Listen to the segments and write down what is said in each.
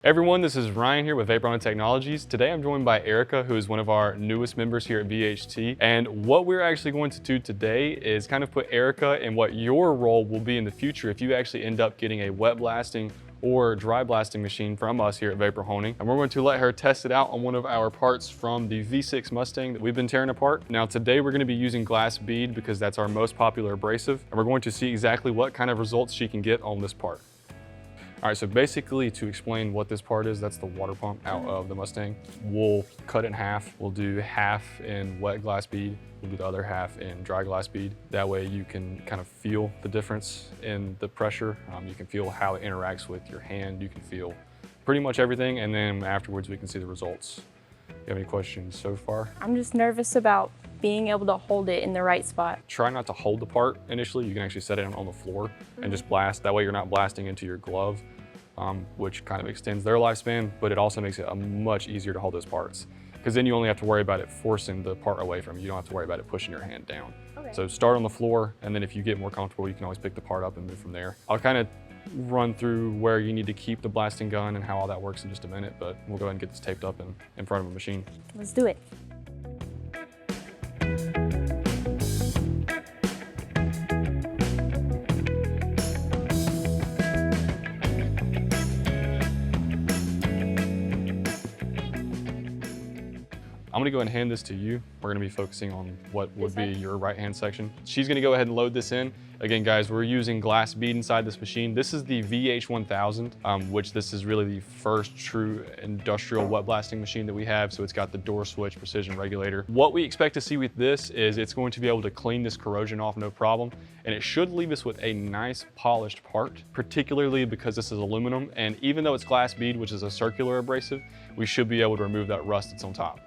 Everyone, this is Ryan here with Vapor Technologies. Today I'm joined by Erika, who is one of our newest members here at VHT. And what we're actually going to do today is kind of put Erika in what your role will be in the future if you actually end up getting a wet blasting or dry blasting machine from us here at Vapor Honing. And we're going to let her test it out on one of our parts from the V6 Mustang that we've been tearing apart. Now today we're going to be using glass bead because that's our most popular abrasive. And we're going to see exactly what kind of results she can get on this part. All right, so basically to explain what this part is, that's the water pump out of the Mustang. We'll cut it in half. We'll do half in wet glass bead. We'll do the other half in dry glass bead. That way you can kind of feel the difference in the pressure. You can feel how it interacts with your hand. You can feel pretty much everything. And then afterwards we can see the results. You have any questions so far? I'm just nervous about being able to hold it in the right spot. Try not to hold the part initially. You can actually set it on the floor and just blast. That way you're not blasting into your glove, which kind of extends their lifespan, but it also makes it much easier to hold those parts. Because then you only have to worry about it forcing the part away from you. You don't have to worry about it pushing your hand down. Okay. So start on the floor, and then if you get more comfortable, you can always pick the part up and move from there. I'll kind of run through where you need to keep the blasting gun and how all that works in just a minute, but we'll go ahead and get this taped up in front of a machine. Let's do it. I'm gonna go ahead and hand this to you. We're gonna be focusing on what would be your right-hand section. She's gonna go ahead and load this in. Again, guys, we're using glass bead inside this machine. This is the VH1000, which this is really the first true industrial wet blasting machine that we have. So it's got the door switch, precision regulator. What we expect to see with this is it's going to be able to clean this corrosion off no problem. And it should leave us with a nice polished part, particularly because this is aluminum. And even though it's glass bead, which is a circular abrasive, we should be able to remove that rust that's on top.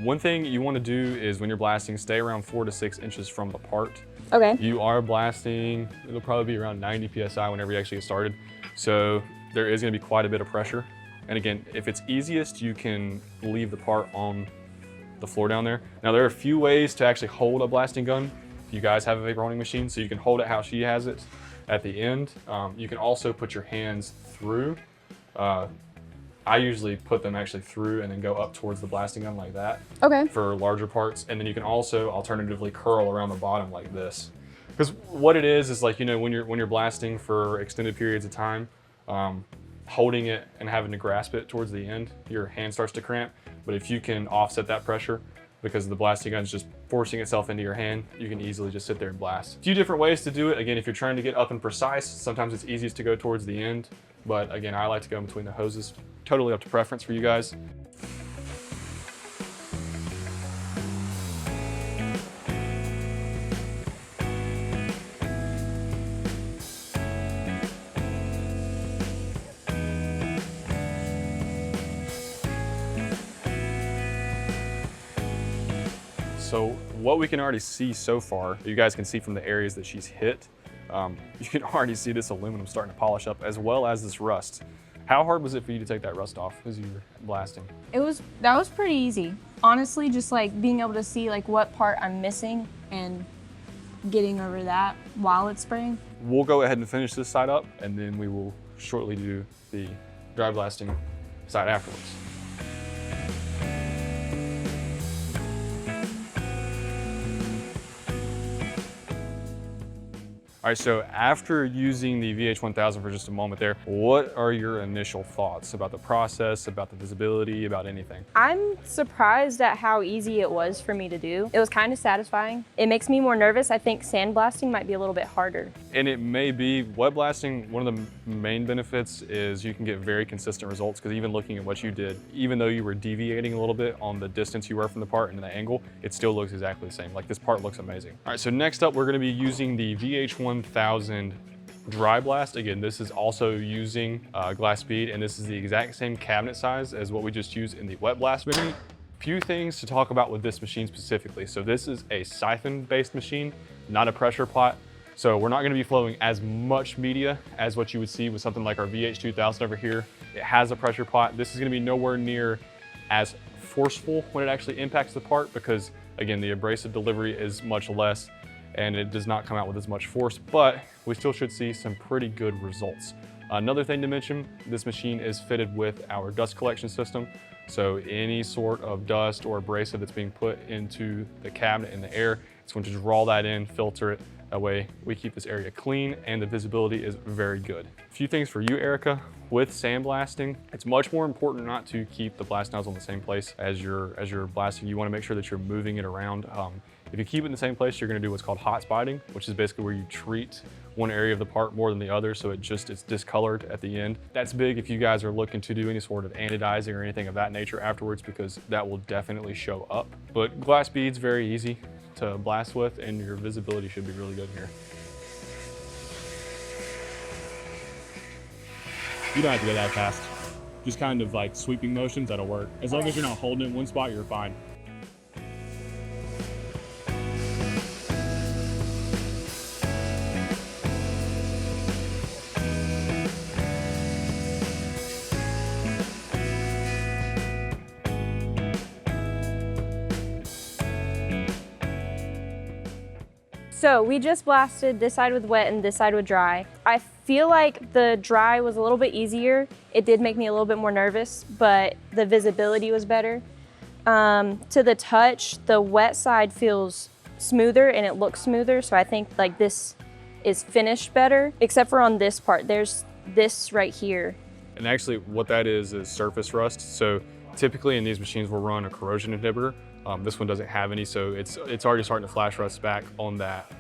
One thing you want to do is when you're blasting, stay around 4 to 6 inches from the part. Okay. You are blasting, it'll probably be around 90 PSI whenever you actually get started. So there is going to be quite a bit of pressure. And again, if it's easiest, you can leave the part on the floor down there. Now there are a few ways to actually hold a blasting gun. If you guys have a vapor honing machine, so you can hold it how she has it at the end. You can also put your hands through. I usually put them actually through and then go up towards the blasting gun like that. Okay. For larger parts. And then you can also alternatively curl around the bottom like this. Because what it is like, you know, when you're blasting for extended periods of time, holding it and having to grasp it towards the end, your hand starts to cramp. But if you can offset that pressure, because the blasting gun's just forcing itself into your hand, you can easily just sit there and blast. A few different ways to do it. Again, if you're trying to get up and precise, sometimes it's easiest to go towards the end. But again, I like to go in between the hoses. Totally up to preference for you guys. So what we can already see so far, you guys can see from the areas that she's hit, you can already see this aluminum starting to polish up as well as this rust. How hard was it for you to take that rust off as you were blasting? That was pretty easy. Honestly, just like being able to see like what part I'm missing and getting over that while it's spraying. We'll go ahead and finish this side up and then we will shortly do the dry blasting side afterwards. All right, so after using the VH1000 for just a moment there, what are your initial thoughts about the process, about the visibility, about anything? I'm surprised at how easy it was for me to do. It was kind of satisfying. It makes me more nervous. I think sandblasting might be a little bit harder. And it may be. Wet blasting, one of the main benefits is you can get very consistent results, because even looking at what you did, even though you were deviating a little bit on the distance you were from the part and the angle, it still looks exactly the same. Like, this part looks amazing. All right, so next up, we're gonna be using the VH1000 dry blast. Again, this is also using glass bead, and this is the exact same cabinet size as what we just used in the wet blast machine. Few things to talk about with this machine specifically. So this is a siphon-based machine, not a pressure pot. So we're not gonna be flowing as much media as what you would see with something like our VH2000 over here. It has a pressure pot. This is gonna be nowhere near as forceful when it actually impacts the part, because again, the abrasive delivery is much less and it does not come out with as much force, but we still should see some pretty good results. Another thing to mention, this machine is fitted with our dust collection system. So any sort of dust or abrasive that's being put into the cabinet in the air, it's going to draw that in, filter it. That way we keep this area clean and the visibility is very good. A few things for you, Erika. With sandblasting, it's much more important not to keep the blast nozzle in the same place as you're blasting. You want to make sure that you're moving it around. If you keep it in the same place, you're going to do what's called hot spotting, which is basically where you treat one area of the part more than the other, so it's discolored at the end. That's big if you guys are looking to do any sort of anodizing or anything of that nature afterwards, because that will definitely show up. But glass bead's very easy to blast with, and your visibility should be really good here. You don't have to go that fast. Just kind of like sweeping motions, that'll work. As long as you're not holding it in one spot, you're fine. So we just blasted this side with wet and this side with dry. I feel like the dry was a little bit easier. It did make me a little bit more nervous, but the visibility was better. To the touch, the wet side feels smoother and it looks smoother. So I think like this is finished better, except for on this part. There's this right here. And actually what that is surface rust. So typically in these machines we'll run a corrosion inhibitor. This one doesn't have any, so it's already starting to flash rust back on that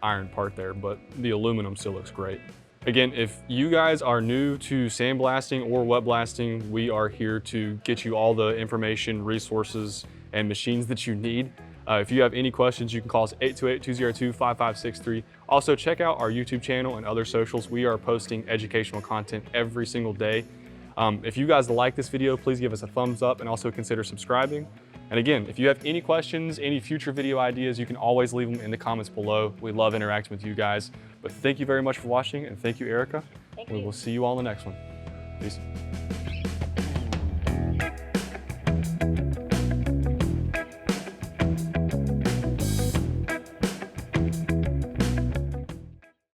iron part there, but the aluminum still looks great. Again, if you guys are new to sandblasting or wet blasting, we are here to get you all the information, resources, and machines that you need. If you have any questions, you can call us 828-202-5563. Also, check out our YouTube channel and other socials. We are posting educational content every single day. If you guys like this video, please give us a thumbs up and also consider subscribing. And again, if you have any questions, any future video ideas, you can always leave them in the comments below. We love interacting with you guys. But thank you very much for watching, and thank you, Erika. Thank you. We will see you all in the next one. Peace.